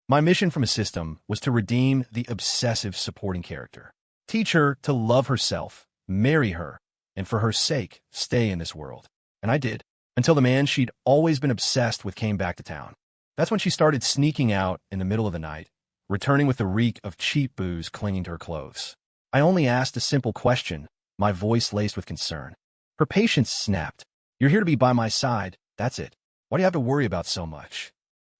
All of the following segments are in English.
My mission from a system was to redeem the obsessive supporting character. Teach her to love herself, marry her, and for her sake, stay in this world. And I did, until the man she'd always been obsessed with came back to town. That's when she started sneaking out in the middle of the night, returning with the reek of cheap booze clinging to her clothes. I only asked a simple question, my voice laced with concern. Her patience snapped. You're here to be by my side, that's it. Why do you have to worry about so much?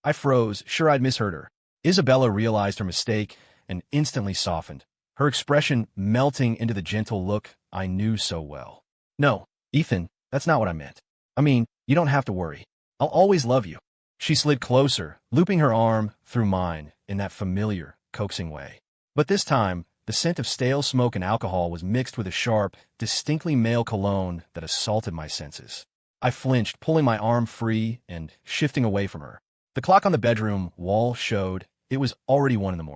I froze, sure I'd misheard her. Isabella realized her mistake and instantly softened, her expression melting into the gentle look I knew so well. No, Ethan, that's not what I meant. I mean, you don't have to worry. I'll always love you. She slid closer, looping her arm through mine in that familiar, coaxing way. But this time, the scent of stale smoke and alcohol was mixed with a sharp, distinctly male cologne that assaulted my senses. I flinched, pulling my arm free and shifting away from her. The clock on the bedroom wall showed it was already 1 a.m.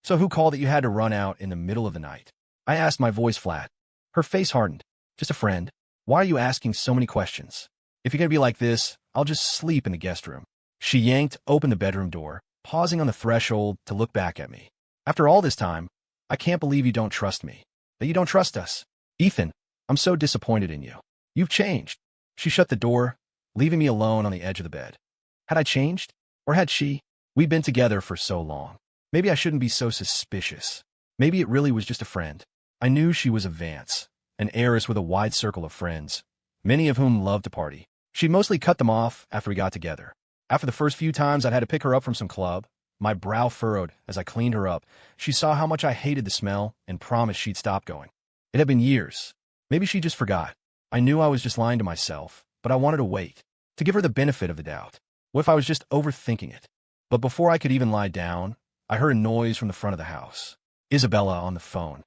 So who called that you had to run out in the middle of the night? I asked, my voice flat. Her face hardened. Just a friend. Why are you asking so many questions? If you're going to be like this, I'll just sleep in the guest room. She yanked open the bedroom door, pausing on the threshold to look back at me. After all this time, I can't believe you don't trust me. That you don't trust us. Ethan, I'm so disappointed in you. You've changed. She shut the door, leaving me alone on the edge of the bed. Had I changed? Or had she? We'd been together for so long. Maybe I shouldn't be so suspicious. Maybe it really was just a friend. I knew she was a Vance, an heiress with a wide circle of friends, many of whom loved to party. She'd mostly cut them off after we got together. After the first few times I'd had to pick her up from some club, my brow furrowed as I cleaned her up. She saw how much I hated the smell and promised she'd stop going. It had been years. Maybe she just forgot. I knew I was just lying to myself, but I wanted to wait, to give her the benefit of the doubt. What if I was just overthinking it? But before I could even lie down, I heard a noise from the front of the house. Isabella on the phone.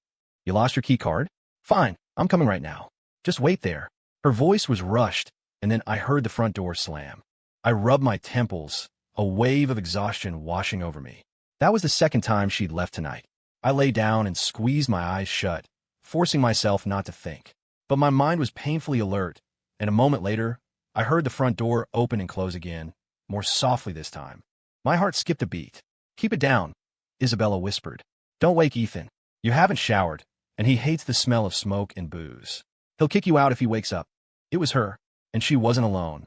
You lost your key card? Fine, I'm coming right now. Just wait there. Her voice was rushed, and then I heard the front door slam. I rubbed my temples, a wave of exhaustion washing over me. That was the second time she'd left tonight. I lay down and squeezed my eyes shut, forcing myself not to think. But my mind was painfully alert, and a moment later, I heard the front door open and close again, more softly this time. My heart skipped a beat. Keep it down, Isabella whispered. Don't wake Ethan. You haven't showered, and he hates the smell of smoke and booze. He'll kick you out if he wakes up. It was her, and she wasn't alone.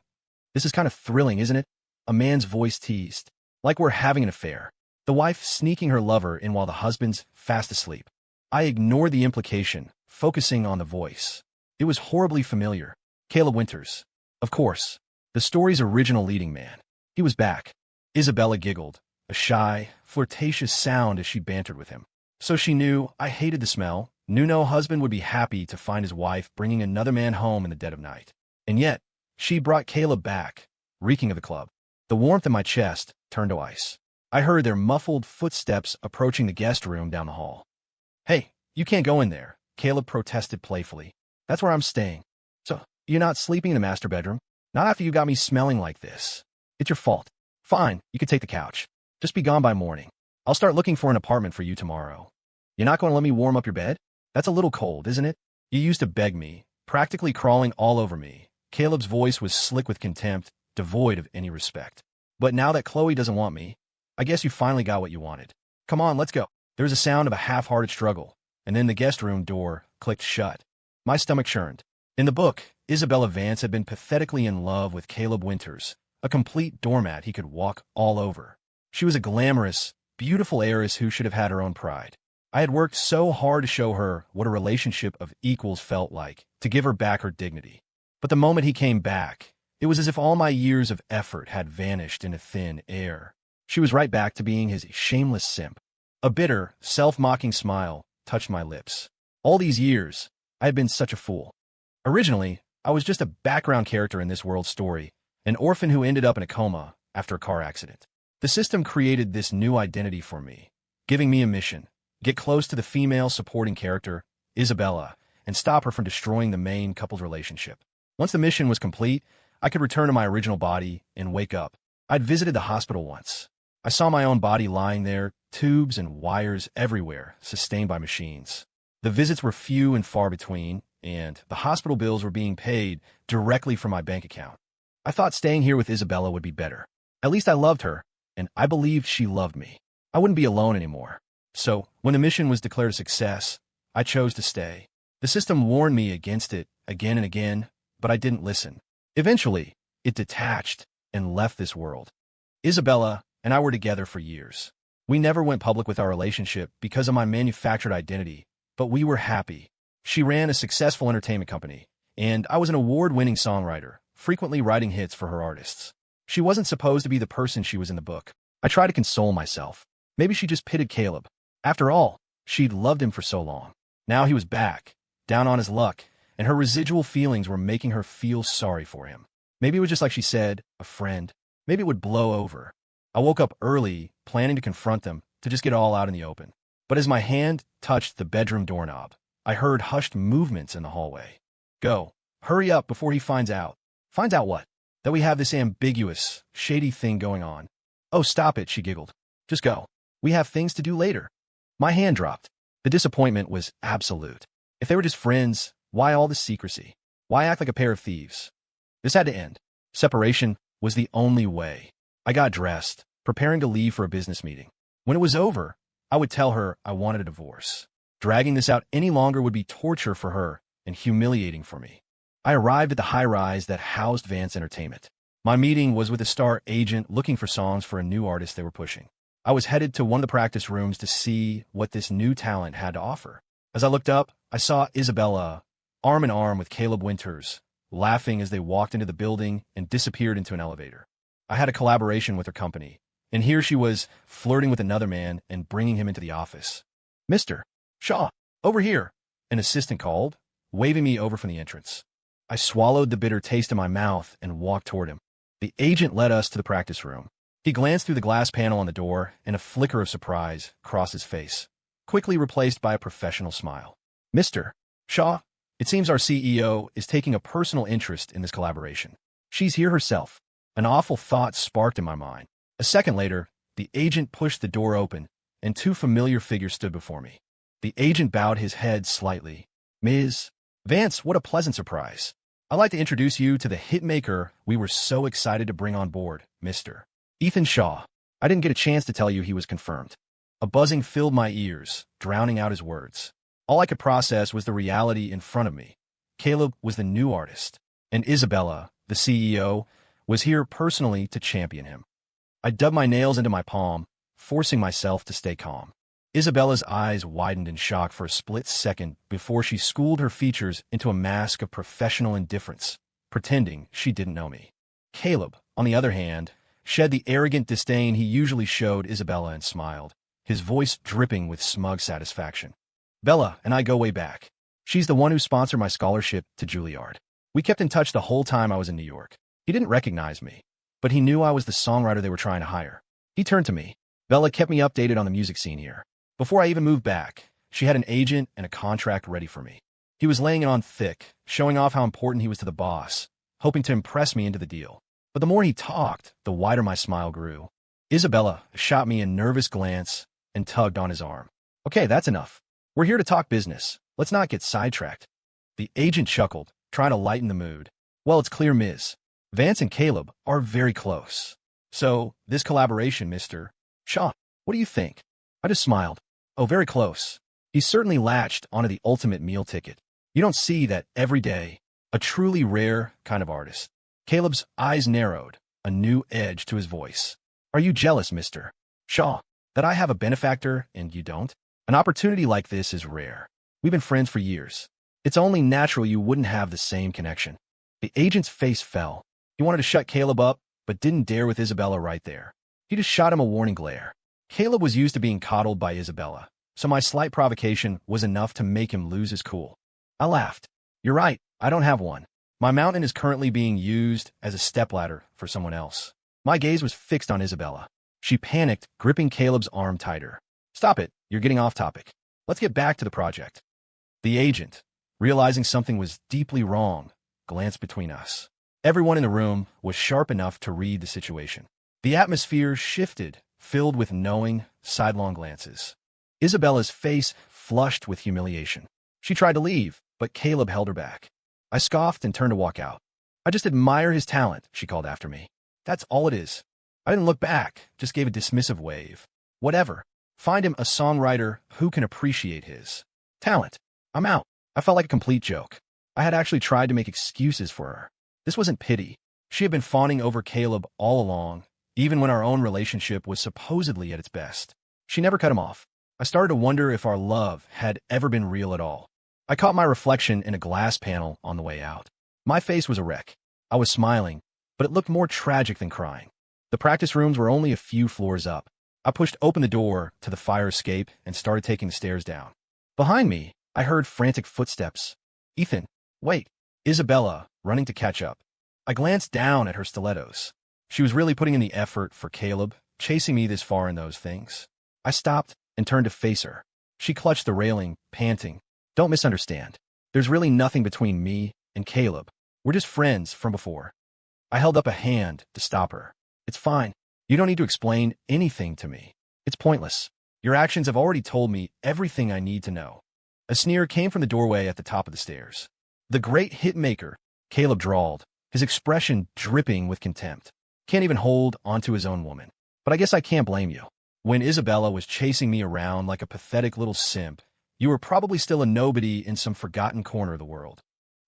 This is kind of thrilling, isn't it? A man's voice teased, like we're having an affair. The wife sneaking her lover in while the husband's fast asleep. I ignored the implication, focusing on the voice. It was horribly familiar. Caleb Winters. Of course, the story's original leading man. He was back. Isabella giggled, a shy, flirtatious sound as she bantered with him. So she knew I hated the smell, knew no husband would be happy to find his wife bringing another man home in the dead of night. And yet, she brought Caleb back, reeking of the club. The warmth in my chest turned to ice. I heard their muffled footsteps approaching the guest room down the hall. Hey, you can't go in there, Caleb protested playfully. That's where I'm staying. So, you're not sleeping in the master bedroom? Not after you got me smelling like this. It's your fault. Fine, you can take the couch. Just be gone by morning. I'll start looking for an apartment for you tomorrow. You're not going to let me warm up your bed? That's a little cold, isn't it? You used to beg me, practically crawling all over me. Caleb's voice was slick with contempt, devoid of any respect. But now that Chloe doesn't want me, I guess you finally got what you wanted. Come on, let's go. There was a sound of a half-hearted struggle, and then the guest room door clicked shut. My stomach churned. In the book, Isabella Vance had been pathetically in love with Caleb Winters, a complete doormat he could walk all over. She was a glamorous, beautiful heiress who should have had her own pride. I had worked so hard to show her what a relationship of equals felt like, to give her back her dignity. But the moment he came back, it was as if all my years of effort had vanished into thin air. She was right back to being his shameless simp. A bitter, self-mocking smile touched my lips. All these years, I had been such a fool. Originally, I was just a background character in this world's story, an orphan who ended up in a coma after a car accident. The system created this new identity for me, giving me a mission: get close to the female supporting character, Isabella, and stop her from destroying the main couple's relationship. Once the mission was complete, I could return to my original body and wake up. I'd visited the hospital once. I saw my own body lying there, tubes and wires everywhere, sustained by machines. The visits were few and far between, and the hospital bills were being paid directly from my bank account. I thought staying here with Isabella would be better. At least I loved her, and I believed she loved me. I wouldn't be alone anymore. So, when the mission was declared a success, I chose to stay. The system warned me against it again and again, but I didn't listen. Eventually, it detached and left this world. Isabella and I were together for years. We never went public with our relationship because of my manufactured identity, but we were happy. She ran a successful entertainment company, and I was an award-winning songwriter, frequently writing hits for her artists. She wasn't supposed to be the person she was in the book. I tried to console myself. Maybe she just pitted Caleb. After all, she'd loved him for so long. Now he was back, down on his luck, and her residual feelings were making her feel sorry for him. Maybe it was just like she said, a friend. Maybe it would blow over. I woke up early, planning to confront them, to just get it all out in the open. But as my hand touched the bedroom doorknob, I heard hushed movements in the hallway. Go. Hurry up before he finds out. Finds out what? That we have this ambiguous, shady thing going on. Oh, stop it, she giggled. Just go. We have things to do later. My hand dropped. The disappointment was absolute. If they were just friends, why all this secrecy? Why act like a pair of thieves? This had to end. Separation was the only way. I got dressed, preparing to leave for a business meeting. When it was over, I would tell her I wanted a divorce. Dragging this out any longer would be torture for her and humiliating for me. I arrived at the high-rise that housed Vance Entertainment. My meeting was with a star agent looking for songs for a new artist they were pushing. I was headed to one of the practice rooms to see what this new talent had to offer. As I looked up, I saw Isabella, arm in arm with Caleb Winters, laughing as they walked into the building and disappeared into an elevator. I had a collaboration with her company, and here she was flirting with another man and bringing him into the office. Mr. Shaw, over here, an assistant called, waving me over from the entrance. I swallowed the bitter taste in my mouth and walked toward him. The agent led us to the practice room. He glanced through the glass panel on the door, and a flicker of surprise crossed his face, quickly replaced by a professional smile. Mr. Shaw, it seems our CEO is taking a personal interest in this collaboration. She's here herself. An awful thought sparked in my mind. A second later, the agent pushed the door open, and two familiar figures stood before me. The agent bowed his head slightly. Ms. Vance, what a pleasant surprise. I'd like to introduce you to the hitmaker we were so excited to bring on board, Mr. Ethan Shaw. I didn't get a chance to tell you he was confirmed. A buzzing filled my ears, drowning out his words. All I could process was the reality in front of me. Caleb was the new artist, and Isabella, the CEO, was here personally to champion him. I dug my nails into my palm, forcing myself to stay calm. Isabella's eyes widened in shock for a split second before she schooled her features into a mask of professional indifference, pretending she didn't know me. Caleb, on the other hand, shed the arrogant disdain he usually showed Isabella and smiled, his voice dripping with smug satisfaction. Bella and I go way back. She's the one who sponsored my scholarship to Juilliard. We kept in touch the whole time I was in New York. He didn't recognize me, but he knew I was the songwriter they were trying to hire. He turned to me. Bella kept me updated on the music scene here. Before I even moved back, she had an agent and a contract ready for me. He was laying it on thick, showing off how important he was to the boss, hoping to impress me into the deal. But the more he talked, the wider my smile grew. Isabella shot me a nervous glance and tugged on his arm. Okay, that's enough. We're here to talk business. Let's not get sidetracked. The agent chuckled, trying to lighten the mood. Well, it's clear, Ms. Vance and Caleb are very close. So, this collaboration, Mr. Shaw, what do you think? I just smiled. Oh, very close. He's certainly latched onto the ultimate meal ticket. You don't see that every day. A truly rare kind of artist. Caleb's eyes narrowed, a new edge to his voice. Are you jealous, Mr. Shaw, that I have a benefactor and you don't? An opportunity like this is rare. We've been friends for years. It's only natural you wouldn't have the same connection. The agent's face fell. He wanted to shut Caleb up, but didn't dare with Isabella right there. He just shot him a warning glare. Caleb was used to being coddled by Isabella, so my slight provocation was enough to make him lose his cool. I laughed. You're right, I don't have one. My mountain is currently being used as a stepladder for someone else. My gaze was fixed on Isabella. She panicked, gripping Caleb's arm tighter. Stop it, you're getting off topic. Let's get back to the project. The agent, realizing something was deeply wrong, glanced between us. Everyone in the room was sharp enough to read the situation. The atmosphere shifted, filled with knowing, sidelong glances. Isabella's face flushed with humiliation. She tried to leave, but Caleb held her back. I scoffed and turned to walk out. I just admire his talent, she called after me. That's all it is. I didn't look back, just gave a dismissive wave. Whatever. Find him a songwriter who can appreciate his talent. I'm out. I felt like a complete joke. I had actually tried to make excuses for her. This wasn't pity. She had been fawning over Caleb all along, even when our own relationship was supposedly at its best. She never cut him off. I started to wonder if our love had ever been real at all. I caught my reflection in a glass panel on the way out. My face was a wreck. I was smiling, but it looked more tragic than crying. The practice rooms were only a few floors up. I pushed open the door to the fire escape and started taking the stairs down. Behind me, I heard frantic footsteps. Ethan, wait. Isabella, running to catch up. I glanced down at her stilettos. She was really putting in the effort for Caleb, chasing me this far in those things. I stopped and turned to face her. She clutched the railing, panting. Don't misunderstand. There's really nothing between me and Caleb. We're just friends from before. I held up a hand to stop her. It's fine. You don't need to explain anything to me. It's pointless. Your actions have already told me everything I need to know. A sneer came from the doorway at the top of the stairs. The great hitmaker, Caleb drawled, his expression dripping with contempt. Can't even hold onto his own woman. But I guess I can't blame you. When Isabella was chasing me around like a pathetic little simp, you were probably still a nobody in some forgotten corner of the world.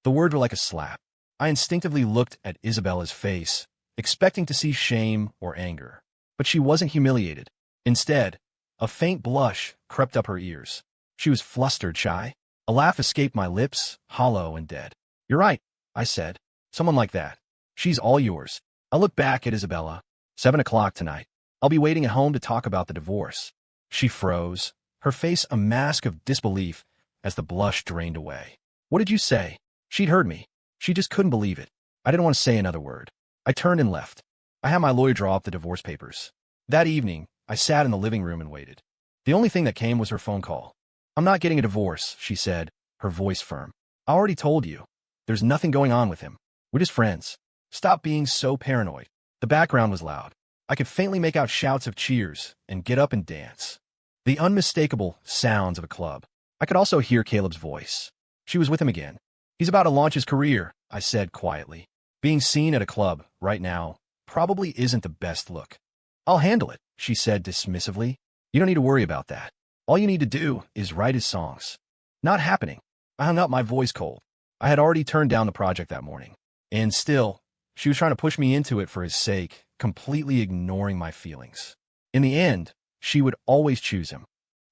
The words were like a slap. I instinctively looked at Isabella's face, expecting to see shame or anger. But she wasn't humiliated. Instead, a faint blush crept up her ears. She was flustered, shy. A laugh escaped my lips, hollow and dead. You're right, I said. Someone like that. She's all yours. I looked back at Isabella. 7 o'clock tonight. I'll be waiting at home to talk about the divorce. She froze, her face a mask of disbelief as the blush drained away. What did you say? She'd heard me. She just couldn't believe it. I didn't want to say another word. I turned and left. I had my lawyer draw up the divorce papers. That evening, I sat in the living room and waited. The only thing that came was her phone call. I'm not getting a divorce, she said, her voice firm. I already told you. There's nothing going on with him. We're just friends. Stop being so paranoid. The background was loud. I could faintly make out shouts of cheers and get up and dance. The unmistakable sounds of a club. I could also hear Caleb's voice. She was with him again. He's about to launch his career, I said quietly. Being seen at a club right now probably isn't the best look. I'll handle it, she said dismissively. You don't need to worry about that. All you need to do is write his songs. Not happening. I hung up, my voice cold. I had already turned down the project that morning. And still, she was trying to push me into it for his sake, completely ignoring my feelings. In the end, she would always choose him.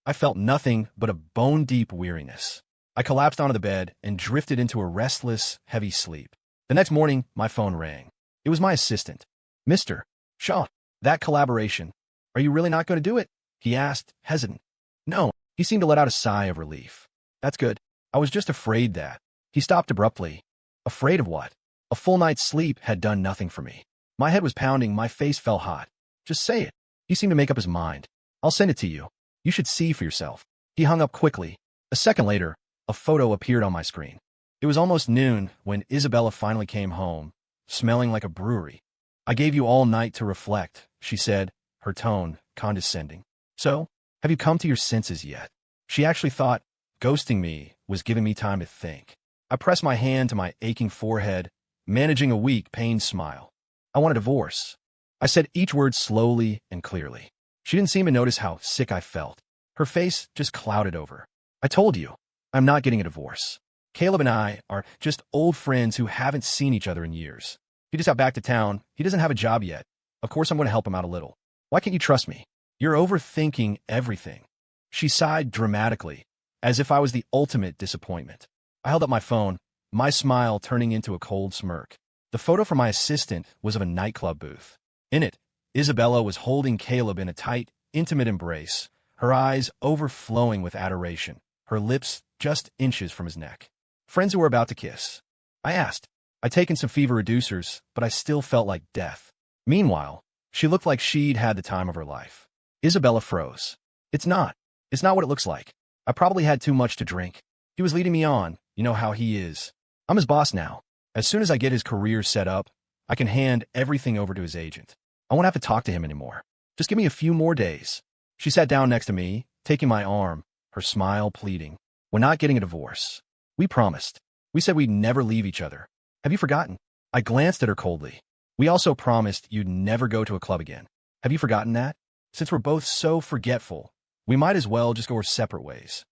I felt nothing but a bone-deep weariness. I collapsed onto the bed and drifted into a restless, heavy sleep. The next morning, my phone rang. It was my assistant. Mr. Shaw, that collaboration. Are you really not going to do it? He asked, hesitant. No, he seemed to let out a sigh of relief. That's good. I was just afraid that. He stopped abruptly. Afraid of what? A full night's sleep had done nothing for me. My head was pounding, my face felt hot. Just say it. He seemed to make up his mind. I'll send it to you. You should see for yourself. He hung up quickly. A second later, a photo appeared on my screen. It was almost noon when Isabella finally came home, smelling like a brewery. I gave you all night to reflect, she said, her tone condescending. So, have you come to your senses yet? She actually thought ghosting me was giving me time to think. I pressed my hand to my aching forehead, managing a weak, pained smile. I want a divorce. I said each word slowly and clearly. She didn't seem to notice how sick I felt. Her face just clouded over. I told you, I'm not getting a divorce. Caleb and I are just old friends who haven't seen each other in years. He just got back to town. He doesn't have a job yet. Of course, I'm going to help him out a little. Why can't you trust me? You're overthinking everything. She sighed dramatically, as if I was the ultimate disappointment. I held up my phone, my smile turning into a cold smirk. The photo from my assistant was of a nightclub booth. In it, Isabella was holding Caleb in a tight, intimate embrace, her eyes overflowing with adoration, her lips just inches from his neck. Friends who were about to kiss. I asked. I'd taken some fever reducers, but I still felt like death. Meanwhile, she looked like she'd had the time of her life. Isabella froze. It's not. It's not what it looks like. I probably had too much to drink. He was leading me on. You know how he is. I'm his boss now. As soon as I get his career set up, I can hand everything over to his agent. I won't have to talk to him anymore. Just give me a few more days. She sat down next to me, taking my arm, her smile pleading. We're not getting a divorce. We promised. We said we'd never leave each other. Have you forgotten? I glanced at her coldly. We also promised you'd never go to a club again. Have you forgotten that? Since we're both so forgetful, we might as well just go our separate ways.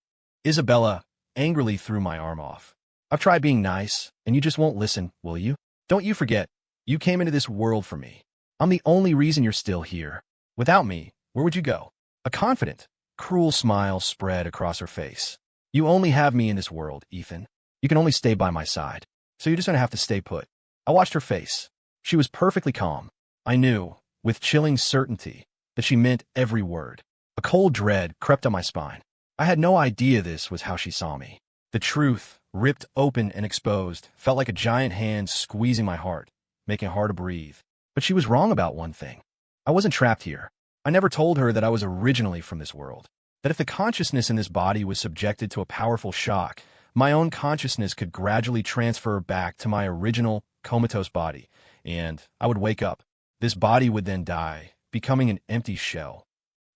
Isabella angrily threw my arm off. I've tried being nice, and you just won't listen, will you? Don't you forget, you came into this world for me. I'm the only reason you're still here. Without me, where would you go? A confident, cruel smile spread across her face. You only have me in this world, Ethan. You can only stay by my side, so you're just going to have to stay put. I watched her face. She was perfectly calm. I knew, with chilling certainty, that she meant every word. A cold dread crept up my spine. I had no idea this was how she saw me. The truth, ripped open and exposed, felt like a giant hand squeezing my heart, making it hard to breathe. But she was wrong about one thing. I wasn't trapped here. I never told her that I was originally from this world. That if the consciousness in this body was subjected to a powerful shock, my own consciousness could gradually transfer back to my original comatose body, and I would wake up. This body would then die, becoming an empty shell.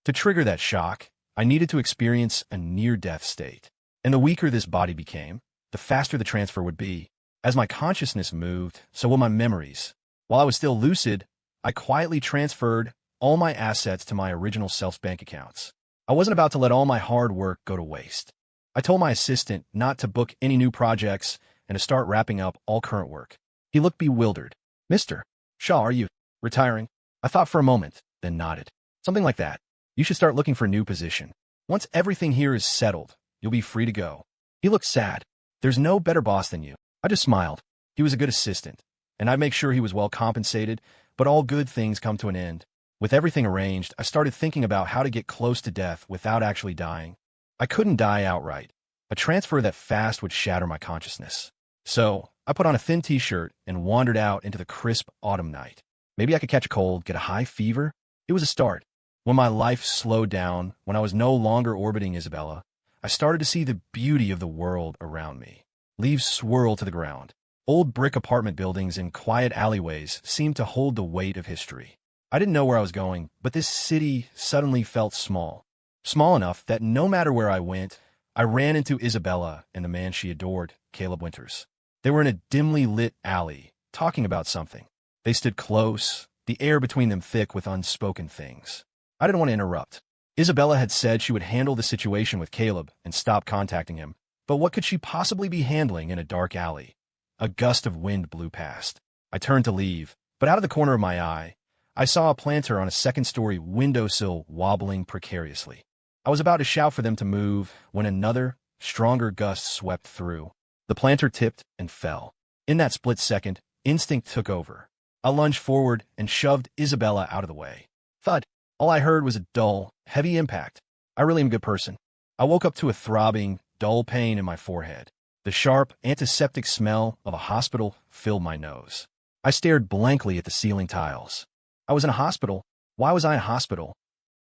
To trigger that shock, I needed to experience a near-death state. And the weaker this body became, the faster the transfer would be. As my consciousness moved, so would my memories. While I was still lucid, I quietly transferred all my assets to my original self's bank accounts. I wasn't about to let all my hard work go to waste. I told my assistant not to book any new projects and to start wrapping up all current work. He looked bewildered. Mr. Shaw, are you retiring? I thought for a moment, then nodded. Something like that. You should start looking for a new position. Once everything here is settled, you'll be free to go. He looked sad. There's no better boss than you. I just smiled. He was a good assistant, and I'd make sure he was well compensated, but all good things come to an end. With everything arranged, I started thinking about how to get close to death without actually dying. I couldn't die outright. A transfer that fast would shatter my consciousness. So, I put on a thin t-shirt and wandered out into the crisp autumn night. Maybe I could catch a cold, get a high fever. It was a start. When my life slowed down, when I was no longer orbiting Isabella, I started to see the beauty of the world around me. Leaves swirled to the ground. Old brick apartment buildings and quiet alleyways seemed to hold the weight of history. I didn't know where I was going, but this city suddenly felt small. Small enough that no matter where I went, I ran into Isabella and the man she adored, Caleb Winters. They were in a dimly lit alley, talking about something. They stood close, the air between them thick with unspoken things. I didn't want to interrupt. Isabella had said she would handle the situation with Caleb and stop contacting him, but what could she possibly be handling in a dark alley? A gust of wind blew past. I turned to leave, but out of the corner of my eye, I saw a planter on a second-story windowsill wobbling precariously. I was about to shout for them to move when another, stronger gust swept through. The planter tipped and fell. In that split second, instinct took over. I lunged forward and shoved Isabella out of the way. Thud. All I heard was a dull, heavy impact. I really am a good person. I woke up to a throbbing, dull pain in my forehead. The sharp, antiseptic smell of a hospital filled my nose. I stared blankly at the ceiling tiles. I was in a hospital. Why was I in a hospital?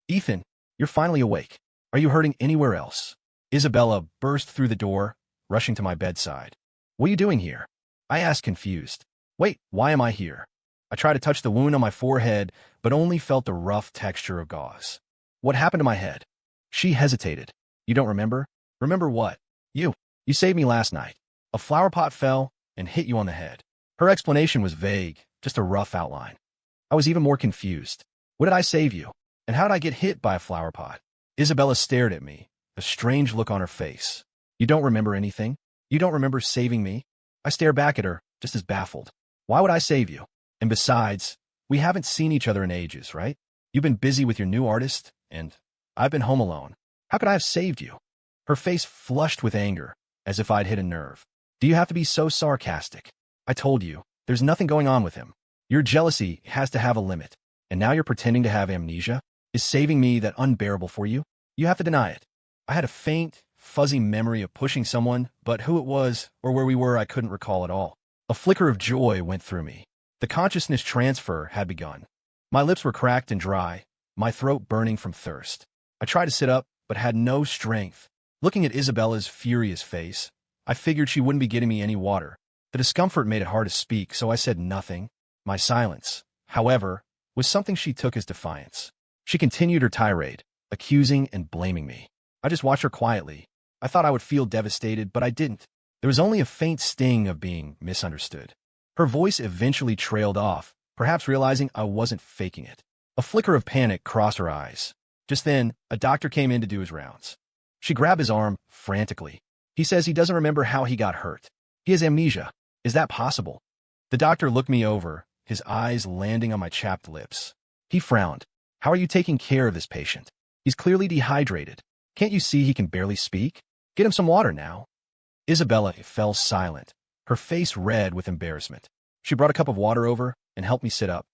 Ethan, you're finally awake. Are you hurting anywhere else? Isabella burst through the door, rushing to my bedside. What are you doing here? I asked, confused. Wait, why am I here? I tried to touch the wound on my forehead, but only felt the rough texture of gauze. What happened to my head? She hesitated. You don't remember? Remember what? You saved me last night. A flower pot fell and hit you on the head. Her explanation was vague, just a rough outline. I was even more confused. What did I save you? And how did I get hit by a flower pot? Isabella stared at me, a strange look on her face. You don't remember anything? You don't remember saving me? I stared back at her, just as baffled. Why would I save you? And besides, we haven't seen each other in ages, right? You've been busy with your new artist, and I've been home alone. How could I have saved you? Her face flushed with anger, as if I'd hit a nerve. Do you have to be so sarcastic? I told you, there's nothing going on with him. Your jealousy has to have a limit, and now you're pretending to have amnesia? Is saving me that unbearable for you? You have to deny it. I had a faint, fuzzy memory of pushing someone, but who it was or where we were I couldn't recall at all. A flicker of joy went through me. The consciousness transfer had begun. My lips were cracked and dry, my throat burning from thirst. I tried to sit up, but had no strength. Looking at Isabella's furious face, I figured she wouldn't be getting me any water. The discomfort made it hard to speak, so I said nothing. My silence, however, was something she took as defiance. She continued her tirade, accusing and blaming me. I just watched her quietly. I thought I would feel devastated, but I didn't. There was only a faint sting of being misunderstood. Her voice eventually trailed off, perhaps realizing I wasn't faking it. A flicker of panic crossed her eyes. Just then, a doctor came in to do his rounds. She grabbed his arm frantically. He says he doesn't remember how he got hurt. He has amnesia. Is that possible? The doctor looked me over, his eyes landing on my chapped lips. He frowned. How are you taking care of this patient? He's clearly dehydrated. Can't you see he can barely speak? Get him some water now. Isabella fell silent, her face red with embarrassment. She brought a cup of water over and helped me sit up.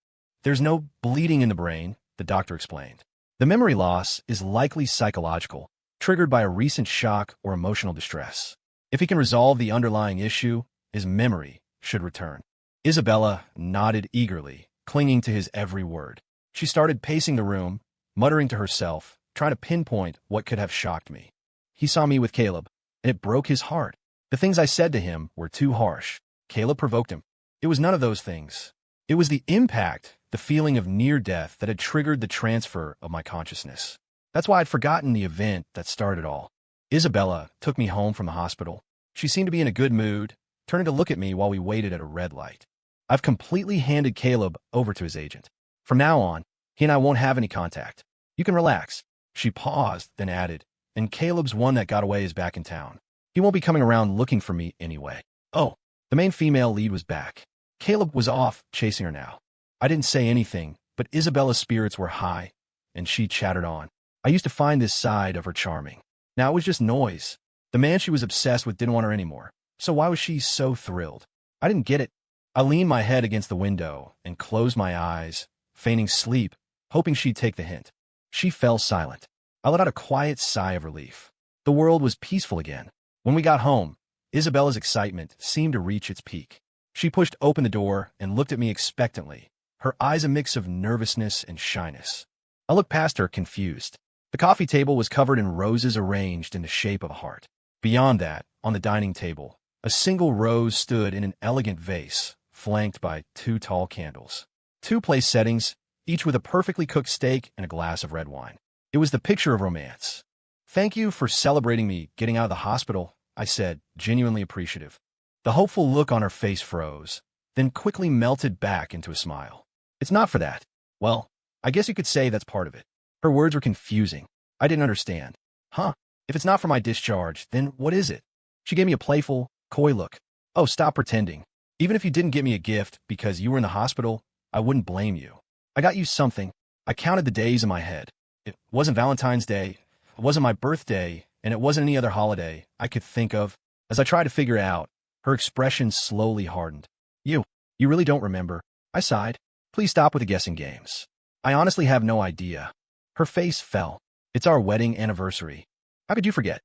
There's no bleeding in the brain, the doctor explained. The memory loss is likely psychological, triggered by a recent shock or emotional distress. If he can resolve the underlying issue, his memory should return. Isabella nodded eagerly, clinging to his every word. She started pacing the room, muttering to herself, trying to pinpoint what could have shocked me. He saw me with Caleb, and it broke his heart. The things I said to him were too harsh. Caleb provoked him. It was none of those things. It was the impact, the feeling of near death that had triggered the transfer of my consciousness. That's why I'd forgotten the event that started all. Isabella took me home from the hospital. She seemed to be in a good mood, turning to look at me while we waited at a red light. I've completely handed Caleb over to his agent. From now on, he and I won't have any contact. You can relax. She paused, then added, and Caleb's one that got away is back in town. He won't be coming around looking for me anyway. Oh, the main female lead was back. Caleb was off chasing her now. I didn't say anything, but Isabella's spirits were high, and she chattered on. I used to find this side of her charming. Now it was just noise. The man she was obsessed with didn't want her anymore. So why was she so thrilled? I didn't get it. I leaned my head against the window and closed my eyes, feigning sleep, hoping she'd take the hint. She fell silent. I let out a quiet sigh of relief. The world was peaceful again. When we got home, Isabella's excitement seemed to reach its peak. She pushed open the door and looked at me expectantly, her eyes a mix of nervousness and shyness. I looked past her, confused. The coffee table was covered in roses arranged in the shape of a heart. Beyond that, on the dining table, a single rose stood in an elegant vase, flanked by 2 tall candles. 2 place settings, each with a perfectly cooked steak and a glass of red wine. It was the picture of romance. Thank you for celebrating me getting out of the hospital, I said, genuinely appreciative. The hopeful look on her face froze, then quickly melted back into a smile. It's not for that. Well, I guess you could say that's part of it. Her words were confusing. I didn't understand. Huh? If it's not for my discharge, then what is it? She gave me a playful, coy look. Oh, stop pretending. Even if you didn't get me a gift because you were in the hospital, I wouldn't blame you. I got you something. I counted the days in my head. It wasn't Valentine's Day, it wasn't my birthday, and it wasn't any other holiday I could think of. As I tried to figure it out, her expression slowly hardened. You really don't remember? I sighed. Please stop with the guessing games. I honestly have no idea. Her face fell. It's our wedding anniversary. How could you forget?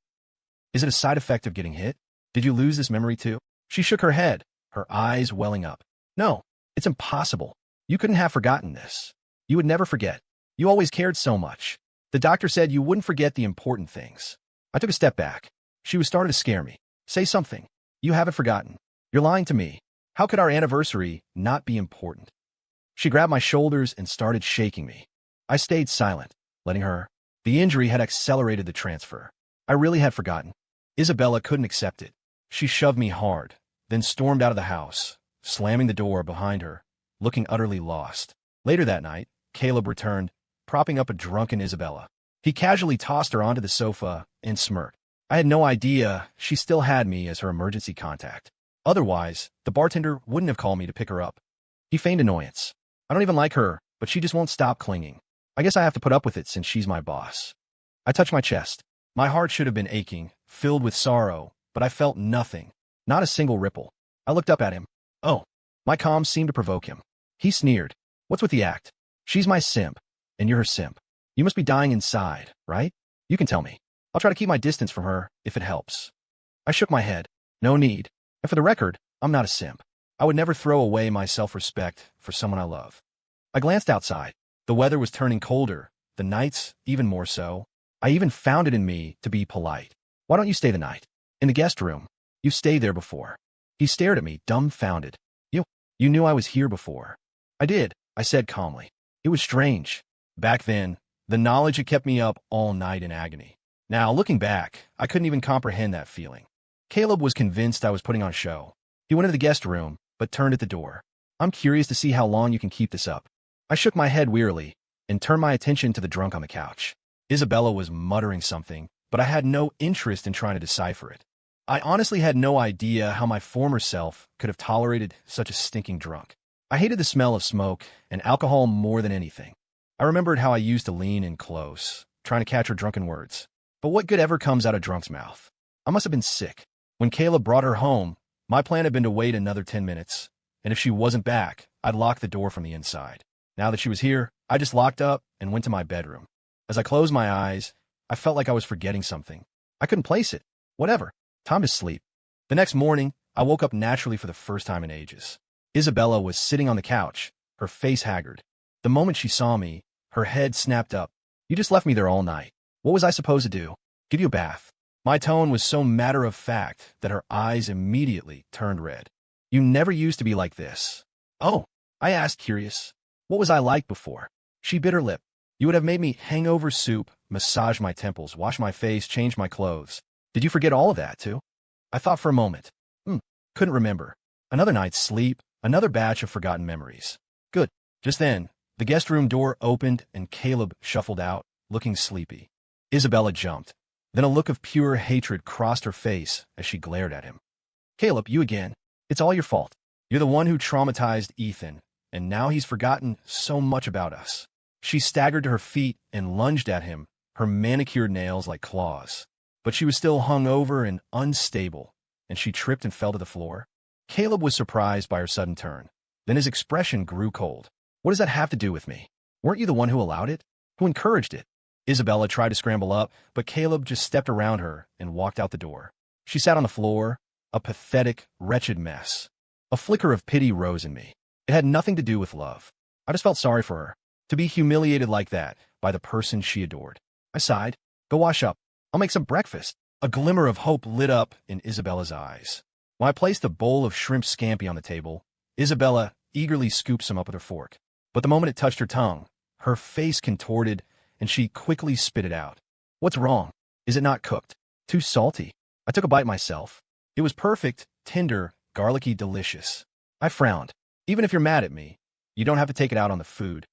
Is it a side effect of getting hit? Did you lose this memory too? She shook her head, her eyes welling up. No, it's impossible. You couldn't have forgotten this. You would never forget. You always cared so much. The doctor said you wouldn't forget the important things. I took a step back. She was starting to scare me. Say something. You haven't forgotten. You're lying to me. How could our anniversary not be important? She grabbed my shoulders and started shaking me. I stayed silent, letting her. The injury had accelerated the transfer. I really had forgotten. Isabella couldn't accept it. She shoved me hard, then stormed out of the house, slamming the door behind her, looking utterly lost. Later that night, Caleb returned, propping up a drunken Isabella. He casually tossed her onto the sofa and smirked. I had no idea she still had me as her emergency contact. Otherwise, the bartender wouldn't have called me to pick her up. He feigned annoyance. I don't even like her, but she just won't stop clinging. I guess I have to put up with it since she's my boss. I touched my chest. My heart should have been aching, filled with sorrow, but I felt nothing, not a single ripple. I looked up at him. Oh, my calm seemed to provoke him. He sneered. What's with the act? She's my simp, and you're her simp. You must be dying inside, right? You can tell me. I'll try to keep my distance from her if it helps. I shook my head. No need. And for the record, I'm not a simp. I would never throw away my self-respect for someone I love. I glanced outside. The weather was turning colder, the nights even more so. I even found it in me to be polite. Why don't you stay the night? In the guest room. You've stayed there before. He stared at me, dumbfounded. You knew I was here before. I did, I said calmly. It was strange. Back then, the knowledge had kept me up all night in agony. Now, looking back, I couldn't even comprehend that feeling. Caleb was convinced I was putting on a show. He went into the guest room, but turned at the door. I'm curious to see how long you can keep this up. I shook my head wearily, and turned my attention to the drunk on the couch. Isabella was muttering something, but I had no interest in trying to decipher it. I honestly had no idea how my former self could have tolerated such a stinking drunk. I hated the smell of smoke and alcohol more than anything. I remembered how I used to lean in close, trying to catch her drunken words. But what good ever comes out of drunk's mouth? I must have been sick. When Caleb brought her home, my plan had been to wait another 10 minutes, and if she wasn't back, I'd lock the door from the inside. Now that she was here, I just locked up and went to my bedroom. As I closed my eyes, I felt like I was forgetting something. I couldn't place it. Whatever. Time to sleep. The next morning, I woke up naturally for the first time in ages. Isabella was sitting on the couch, her face haggard. The moment she saw me, her head snapped up. You just left me there all night. What was I supposed to do? Give you a bath? My tone was so matter-of-fact that her eyes immediately turned red. You never used to be like this. Oh, I asked, curious. What was I like before? She bit her lip. You would have made me hangover soup, massage my temples, wash my face, change my clothes. Did you forget all of that, too? I thought for a moment. Couldn't remember. Another night's sleep, another batch of forgotten memories. Good. Just then, the guest room door opened and Caleb shuffled out, looking sleepy. Isabella jumped. Then a look of pure hatred crossed her face as she glared at him. Caleb, you again. It's all your fault. You're the one who traumatized Ethan, and now he's forgotten so much about us. She staggered to her feet and lunged at him, her manicured nails like claws. But she was still hungover and unstable, and she tripped and fell to the floor. Caleb was surprised by her sudden turn. Then his expression grew cold. What does that have to do with me? Weren't you the one who allowed it? Who encouraged it? Isabella tried to scramble up, but Caleb just stepped around her and walked out the door. She sat on the floor, a pathetic, wretched mess. A flicker of pity rose in me. It had nothing to do with love. I just felt sorry for her, to be humiliated like that by the person she adored. I sighed. Go wash up. I'll make some breakfast. A glimmer of hope lit up in Isabella's eyes. When I placed a bowl of shrimp scampi on the table, Isabella eagerly scooped some up with her fork. But the moment it touched her tongue, her face contorted, and she quickly spit it out. What's wrong? Is it not cooked? Too salty? I took a bite myself. It was perfect, tender, garlicky, delicious. I frowned. Even if you're mad at me, you don't have to take it out on the food.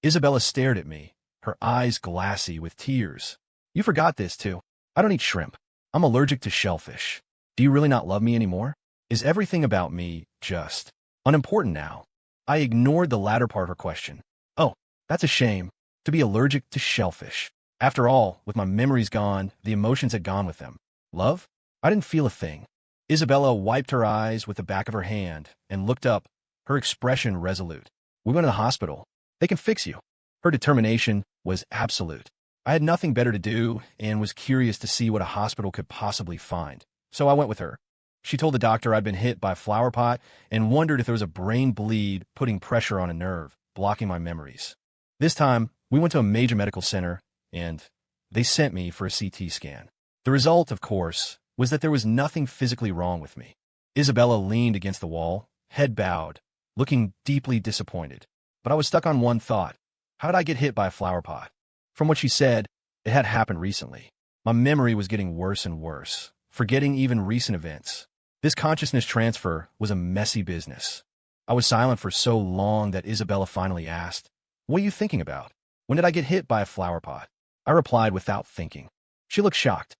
Isabella stared at me, her eyes glassy with tears. You forgot this, too. I don't eat shrimp. I'm allergic to shellfish. Do you really not love me anymore? Is everything about me just unimportant now? I ignored the latter part of her question. Oh, that's a shame. To be allergic to shellfish. After all, with my memories gone, the emotions had gone with them. Love? I didn't feel a thing. Isabella wiped her eyes with the back of her hand and looked up, her expression resolute. We went to the hospital. They can fix you. Her determination was absolute. I had nothing better to do and was curious to see what a hospital could possibly find. So I went with her. She told the doctor I'd been hit by a flower pot and wondered if there was a brain bleed putting pressure on a nerve, blocking my memories. This time, we went to a major medical center, and they sent me for a CT scan. The result, of course, was that there was nothing physically wrong with me. Isabella leaned against the wall, head bowed, looking deeply disappointed. But I was stuck on one thought. How did I get hit by a flower pot? From what she said, it had happened recently. My memory was getting worse and worse, forgetting even recent events. This consciousness transfer was a messy business. I was silent for so long that Isabella finally asked, "What are you thinking about? When did I get hit by a flower pot?" I replied without thinking. She looked shocked.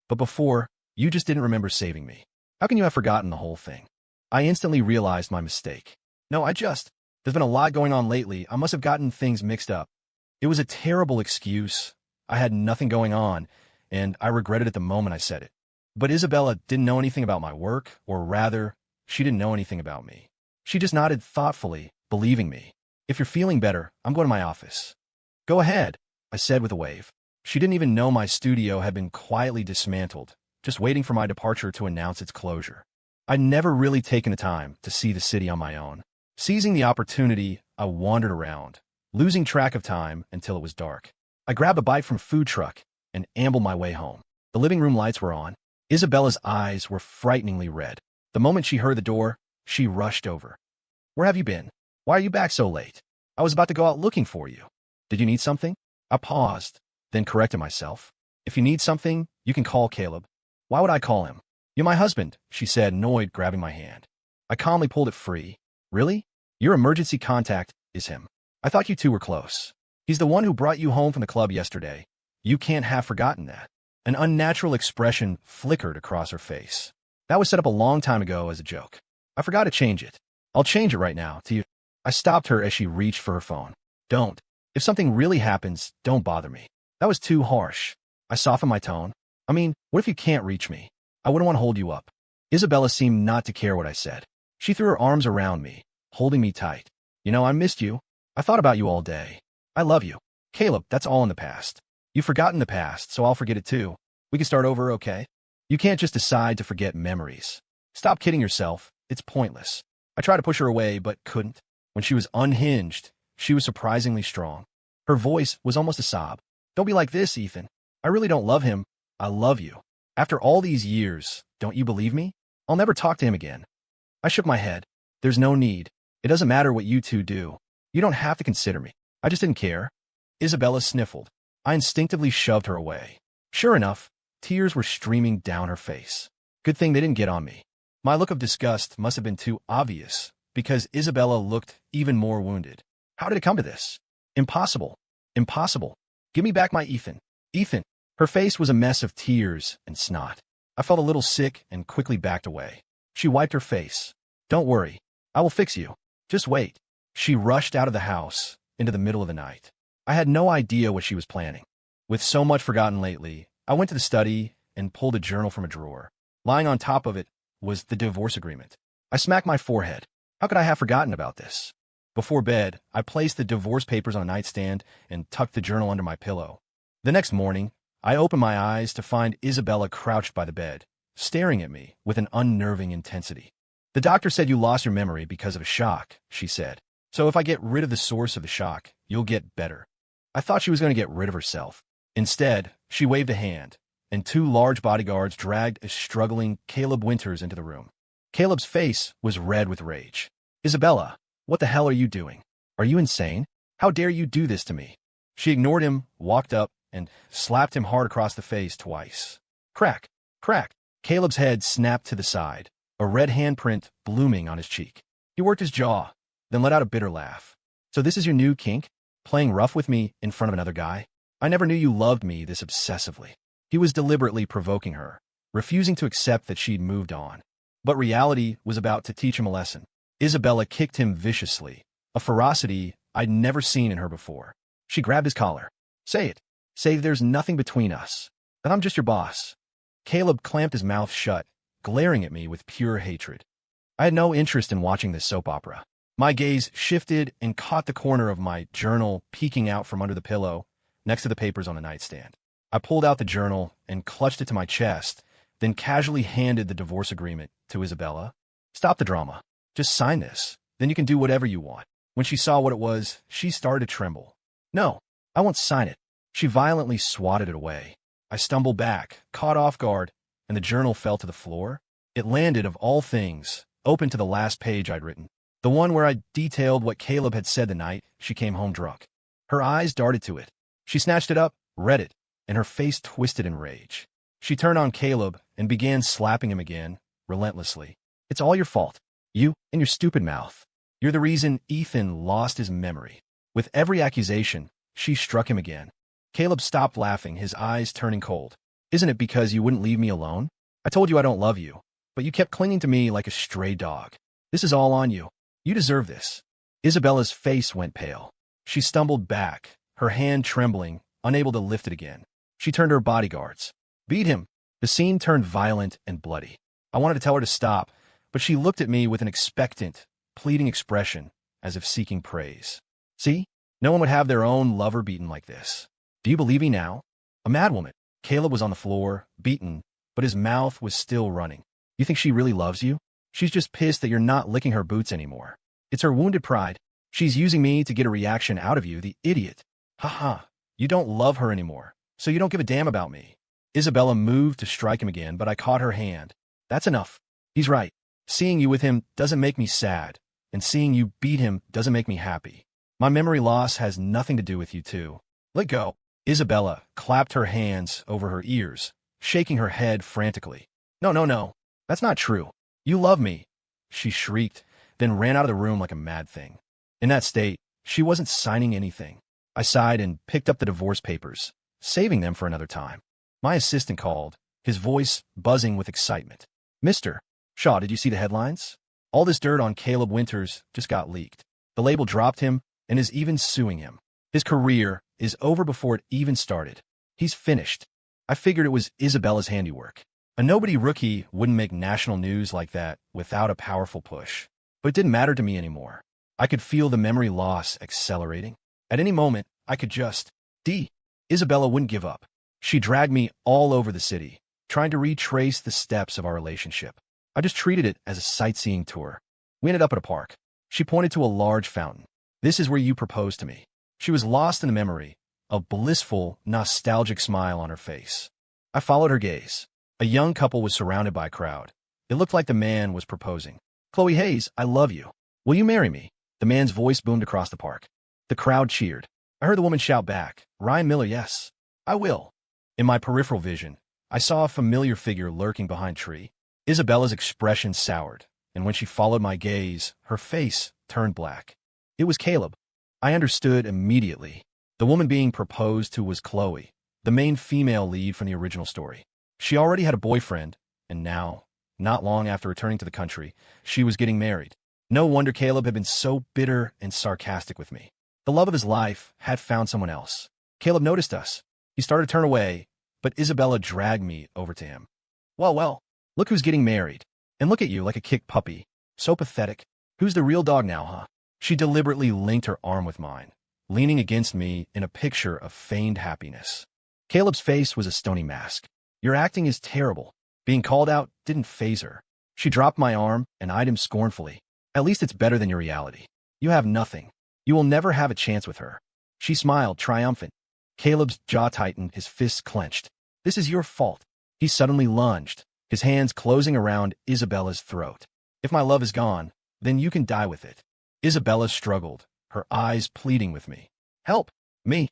But before, you just didn't remember saving me. How can you have forgotten the whole thing? I instantly realized my mistake. No, there's been a lot going on lately. I must have gotten things mixed up. It was a terrible excuse. I had nothing going on, and I regretted it the moment I said it. But Isabella didn't know anything about my work, or rather, she didn't know anything about me. She just nodded thoughtfully, believing me. If you're feeling better, I'm going to my office. Go ahead, I said with a wave. She didn't even know my studio had been quietly dismantled, just waiting for my departure to announce its closure. I'd never really taken the time to see the city on my own. Seizing the opportunity, I wandered around, losing track of time until it was dark. I grabbed a bite from a food truck and ambled my way home. The living room lights were on. Isabella's eyes were frighteningly red. The moment she heard the door, she rushed over. Where have you been? Why are you back so late? I was about to go out looking for you. Did you need something? I paused, then corrected myself. If you need something, you can call Caleb. Why would I call him? You're my husband, she said, annoyed, grabbing my hand. I calmly pulled it free. Really? Your emergency contact is him. I thought you two were close. He's the one who brought you home from the club yesterday. You can't have forgotten that. An unnatural expression flickered across her face. That was set up a long time ago as a joke. I forgot to change it. I'll change it right now, to you. I stopped her as she reached for her phone. Don't. If something really happens, don't bother me. That was too harsh. I softened my tone. I mean, what if you can't reach me? I wouldn't want to hold you up. Isabella seemed not to care what I said. She threw her arms around me, holding me tight. You know, I missed you. I thought about you all day. I love you. Caleb, that's all in the past. You've forgotten the past, so I'll forget it too. We can start over, okay? You can't just decide to forget memories. Stop kidding yourself. It's pointless. I tried to push her away, but couldn't. When she was unhinged, she was surprisingly strong. Her voice was almost a sob. Don't be like this, Ethan. I really don't love him. I love you. After all these years, don't you believe me? I'll never talk to him again. I shook my head. There's no need. It doesn't matter what you two do. You don't have to consider me. I just didn't care. Isabella sniffled. I instinctively shoved her away. Sure enough, tears were streaming down her face. Good thing they didn't get on me. My look of disgust must have been too obvious, because Isabella looked even more wounded. How did it come to this? Impossible. Impossible. Give me back my Ethan. Ethan. Her face was a mess of tears and snot. I felt a little sick and quickly backed away. She wiped her face. Don't worry. I will fix you. Just wait. She rushed out of the house into the middle of the night. I had no idea what she was planning. With so much forgotten lately, I went to the study and pulled a journal from a drawer. Lying on top of it was the divorce agreement. I smacked my forehead. How could I have forgotten about this? Before bed, I placed the divorce papers on a nightstand and tucked the journal under my pillow. The next morning, I opened my eyes to find Isabella crouched by the bed, staring at me with an unnerving intensity. The doctor said you lost your memory because of a shock, she said. So if I get rid of the source of the shock, you'll get better. I thought she was going to get rid of herself. Instead, she waved a hand, and two large bodyguards dragged a struggling Caleb Winters into the room. Caleb's face was red with rage. Isabella, what the hell are you doing? Are you insane? How dare you do this to me? She ignored him, walked up, and slapped him hard across the face twice. Crack, crack. Caleb's head snapped to the side, a red handprint blooming on his cheek. He worked his jaw, then let out a bitter laugh. So this is your new kink? Playing rough with me in front of another guy? I never knew you loved me this obsessively. He was deliberately provoking her, refusing to accept that she'd moved on. But reality was about to teach him a lesson. Isabella kicked him viciously, a ferocity I'd never seen in her before. She grabbed his collar. Say it. Say there's nothing between us, that I'm just your boss. Caleb clamped his mouth shut, glaring at me with pure hatred. I had no interest in watching this soap opera. My gaze shifted and caught the corner of my journal peeking out from under the pillow, next to the papers on the nightstand. I pulled out the journal and clutched it to my chest, then casually handed the divorce agreement to Isabella. Stop the drama. Just sign this. Then you can do whatever you want. When she saw what it was, she started to tremble. No, I won't sign it. She violently swatted it away. I stumbled back, caught off guard, and the journal fell to the floor. It landed, of all things, open to the last page I'd written, the one where I detailed what Caleb had said the night she came home drunk. Her eyes darted to it. She snatched it up, read it, and her face twisted in rage. She turned on Caleb and began slapping him again, relentlessly. It's all your fault. You and your stupid mouth. You're the reason Ethan lost his memory. With every accusation, she struck him again. Caleb stopped laughing, his eyes turning cold. Isn't it because you wouldn't leave me alone? I told you I don't love you, but you kept clinging to me like a stray dog. This is all on you. You deserve this. Isabella's face went pale. She stumbled back, her hand trembling, unable to lift it again. She turned to her bodyguards. Beat him. The scene turned violent and bloody. I wanted to tell her to stop, but she looked at me with an expectant, pleading expression, as if seeking praise. See? No one would have their own lover beaten like this. Do you believe me now? A madwoman. Caleb was on the floor, beaten, but his mouth was still running. You think she really loves you? She's just pissed that you're not licking her boots anymore. It's her wounded pride. She's using me to get a reaction out of you, the idiot. Ha. You don't love her anymore, so you don't give a damn about me. Isabella moved to strike him again, but I caught her hand. That's enough. He's right. Seeing you with him doesn't make me sad, and seeing you beat him doesn't make me happy. My memory loss has nothing to do with you two. Let go. Isabella clapped her hands over her ears, shaking her head frantically. No. That's not true. You love me, she shrieked, then ran out of the room like a mad thing. In that state, she wasn't signing anything. I sighed and picked up the divorce papers, saving them for another time. My assistant called, his voice buzzing with excitement. Mr. Shaw, did you see the headlines? All this dirt on Caleb Winters just got leaked. The label dropped him and is even suing him. His career is over before it even started. He's finished. I figured it was Isabella's handiwork. A nobody rookie wouldn't make national news like that without a powerful push. But it didn't matter to me anymore. I could feel the memory loss accelerating. At any moment, I could just... Isabella wouldn't give up. She dragged me all over the city, trying to retrace the steps of our relationship. I just treated it as a sightseeing tour. We ended up at a park. She pointed to a large fountain. This is where you proposed to me. She was lost in the memory, a blissful, nostalgic smile on her face. I followed her gaze. A young couple was surrounded by a crowd. It looked like the man was proposing. Chloe Hayes, I love you. Will you marry me? The man's voice boomed across the park. The crowd cheered. I heard the woman shout back, Ryan Miller, yes, I will. In my peripheral vision, I saw a familiar figure lurking behind a tree. Isabella's expression soured, and when she followed my gaze, her face turned black. It was Caleb. I understood immediately. The woman being proposed to was Chloe, the main female lead from the original story. She already had a boyfriend, and now, not long after returning to the country, she was getting married. No wonder Caleb had been so bitter and sarcastic with me. The love of his life had found someone else. Caleb noticed us. He started to turn away, but Isabella dragged me over to him. Well, look who's getting married. And look at you like a kicked puppy. So pathetic. Who's the real dog now, huh? She deliberately linked her arm with mine, leaning against me in a picture of feigned happiness. Caleb's face was a stony mask. Your acting is terrible. Being called out didn't faze her. She dropped my arm and eyed him scornfully. At least it's better than your reality. You have nothing. You will never have a chance with her. She smiled, triumphant. Caleb's jaw tightened, his fists clenched. This is your fault. He suddenly lunged, his hands closing around Isabella's throat. If my love is gone, then you can die with it. Isabella struggled, her eyes pleading with me. Help! Me!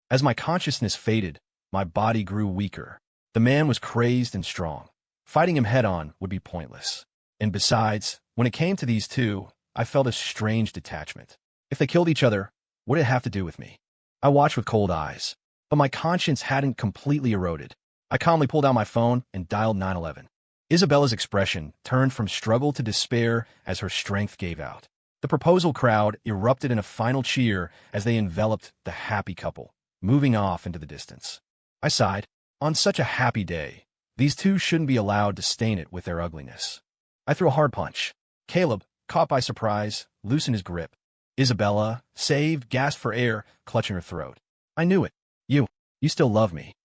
As my consciousness faded, my body grew weaker. The man was crazed and strong. Fighting him head-on would be pointless. And besides, when it came to these two, I felt a strange detachment. If they killed each other, what did it have to do with me? I watched with cold eyes, but my conscience hadn't completely eroded. I calmly pulled out my phone and dialed 911. Isabella's expression turned from struggle to despair as her strength gave out. The proposal crowd erupted in a final cheer as they enveloped the happy couple, moving off into the distance. I sighed. On such a happy day, these two shouldn't be allowed to stain it with their ugliness. I threw a hard punch. Caleb, caught by surprise, loosened his grip. Isabella, saved, gasped for air, clutching her throat. I knew it. You still love me.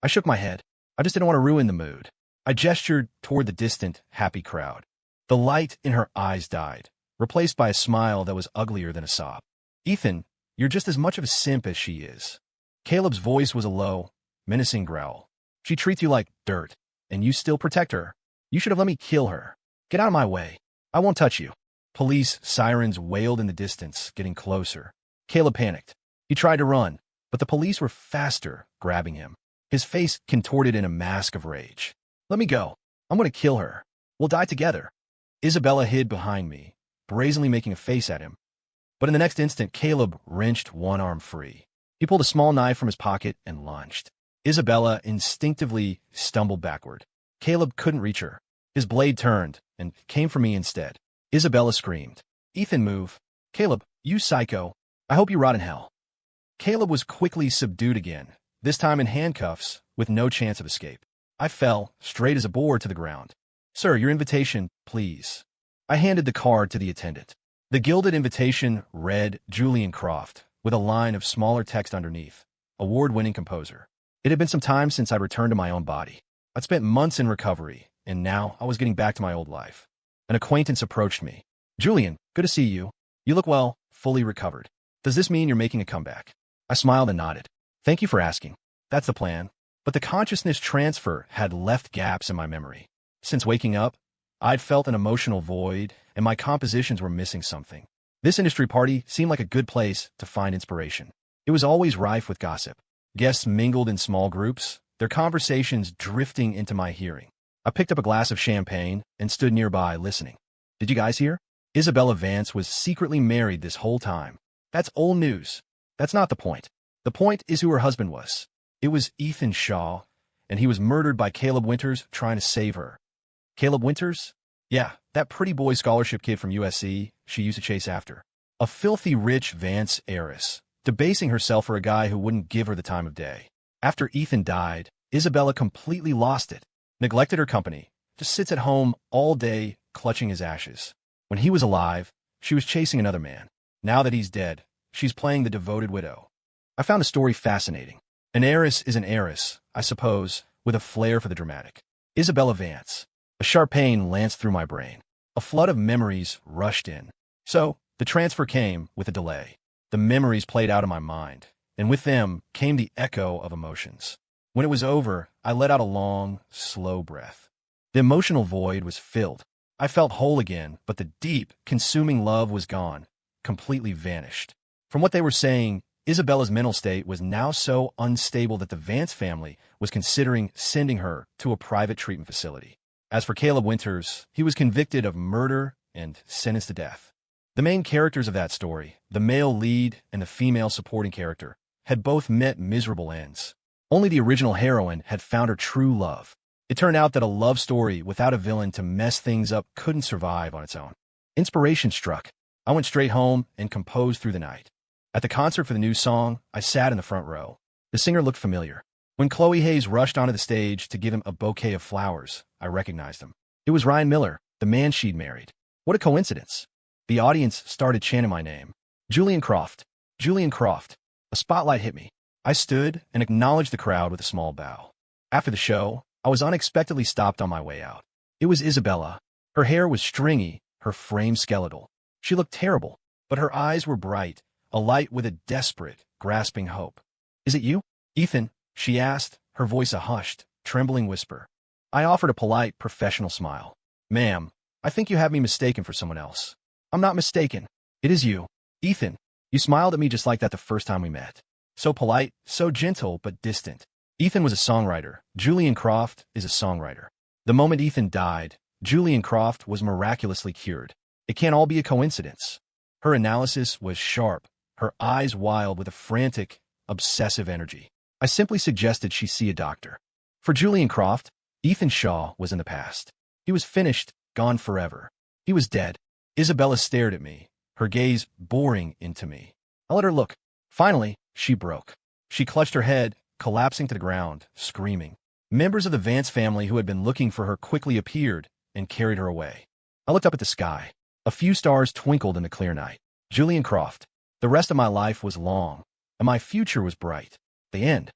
I shook my head. I just didn't want to ruin the mood. I gestured toward the distant, happy crowd. The light in her eyes died, replaced by a smile that was uglier than a sob. Ethan, you're just as much of a simp as she is. Caleb's voice was a low, menacing growl. She treats you like dirt, and you still protect her. You should have let me kill her. Get out of my way. I won't touch you. Police sirens wailed in the distance, getting closer. Caleb panicked. He tried to run, but the police were faster, grabbing him. His face contorted in a mask of rage. Let me go. I'm going to kill her. We'll die together. Isabella hid behind me, brazenly making a face at him. But in the next instant, Caleb wrenched one arm free. He pulled a small knife from his pocket and lunged. Isabella instinctively stumbled backward. Caleb couldn't reach her. His blade turned and came for me instead. Isabella screamed. Ethan, move. Caleb, you psycho. I hope you rot in hell. Caleb was quickly subdued again, this time in handcuffs, with no chance of escape. I fell, straight as a board, to the ground. Sir, your invitation, please. I handed the card to the attendant. The gilded invitation read Julian Croft, with a line of smaller text underneath. Award-winning composer. It had been some time since I'd returned to my own body. I'd spent months in recovery, and now I was getting back to my old life. An acquaintance approached me. Julian, good to see you. You look well, fully recovered. Does this mean you're making a comeback? I smiled and nodded. Thank you for asking. That's the plan. But the consciousness transfer had left gaps in my memory. Since waking up, I'd felt an emotional void, and my compositions were missing something. This industry party seemed like a good place to find inspiration. It was always rife with gossip. Guests mingled in small groups, their conversations drifting into my hearing. I picked up a glass of champagne and stood nearby, listening. Did you guys hear? Isabella Vance was secretly married this whole time. That's old news. That's not the point. The point is who her husband was. It was Ethan Shaw, and he was murdered by Caleb Winters trying to save her. Caleb Winters? Yeah, that pretty boy scholarship kid from USC she used to chase after. A filthy rich Vance heiress, debasing herself for a guy who wouldn't give her the time of day. After Ethan died, Isabella completely lost it, neglected her company, just sits at home all day clutching his ashes. When he was alive, she was chasing another man. Now that he's dead, she's playing the devoted widow. I found a story fascinating. An heiress is an heiress, I suppose, with a flair for the dramatic. Isabella Vance. A sharp pain lanced through my brain. A flood of memories rushed in. So, the transfer came with a delay. The memories played out in my mind, and with them came the echo of emotions. When it was over, I let out a long, slow breath. The emotional void was filled. I felt whole again, but the deep, consuming love was gone, completely vanished. From what they were saying, Isabella's mental state was now so unstable that the Vance family was considering sending her to a private treatment facility. As for Caleb Winters, he was convicted of murder and sentenced to death. The main characters of that story, the male lead and the female supporting character, had both met miserable ends. Only the original heroine had found her true love. It turned out that a love story without a villain to mess things up couldn't survive on its own. Inspiration struck. I went straight home and composed through the night. At the concert for the new song, I sat in the front row. The singer looked familiar. When Chloe Hayes rushed onto the stage to give him a bouquet of flowers, I recognized him. It was Ryan Miller, the man she'd married. What a coincidence. The audience started chanting my name. Julian Croft. Julian Croft. A spotlight hit me. I stood and acknowledged the crowd with a small bow. After the show, I was unexpectedly stopped on my way out. It was Isabella. Her hair was stringy, her frame skeletal. She looked terrible, but her eyes were bright, alight with a desperate, grasping hope. "Is it you, Ethan?" she asked, her voice a hushed, trembling whisper. I offered a polite, professional smile. "Ma'am, I think you have me mistaken for someone else." "I'm not mistaken. It is you, Ethan." You smiled at me just like that the first time we met. So polite, so gentle, but distant. Ethan was a songwriter. Julian Croft is a songwriter. The moment Ethan died, Julian Croft was miraculously cured. It can't all be a coincidence. Her analysis was sharp, her eyes wild with a frantic, obsessive energy. I simply suggested she see a doctor. For Julian Croft, Ethan Shaw was in the past. He was finished, gone forever. He was dead. Isabella stared at me, her gaze boring into me. I let her look. Finally, she broke. She clutched her head, collapsing to the ground, screaming. Members of the Vance family who had been looking for her quickly appeared and carried her away. I looked up at the sky. A few stars twinkled in the clear night. Julian Croft. The rest of my life was long, and my future was bright. The end.